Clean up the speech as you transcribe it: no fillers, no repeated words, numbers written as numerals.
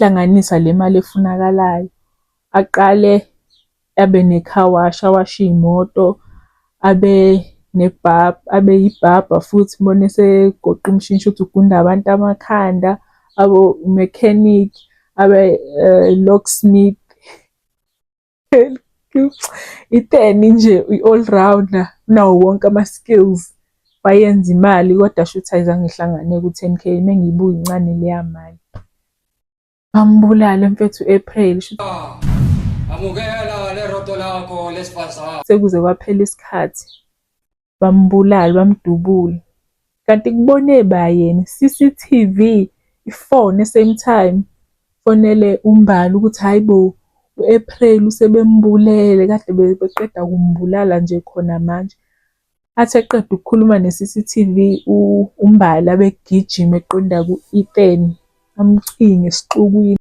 hlanganisa le mali efunakalayo. Aqale abe ne-car wash, awashe iy'moto, abe yibhabha futhi ngibone esegoqa imishini shuthi ugunda abantu amakhanda, abe u-mechanic, abe locksmith. I-10 nje i-all rounder, unawo wonke ama-skills. Wayenza imali kodwa shuthi ayizange ihlangane ku-10K uma ngiyibuka incane leya mali. Bambulala mfethu u-April Amukela leroto lakho lesifazane. sekuze kwaphela isikhathi. Bambulala, bamdubula. Kanti kubone ba yena, CCTV, ifone same time. Fonele uMbali ukuthi hayi bo, u-April usebembulele kade beqeda kumbulala nje khona manje. Athi eqeda ukukhuluma ne-CCTV uMbali abegijima eqonda ku-Ethan amcinge esixukwini.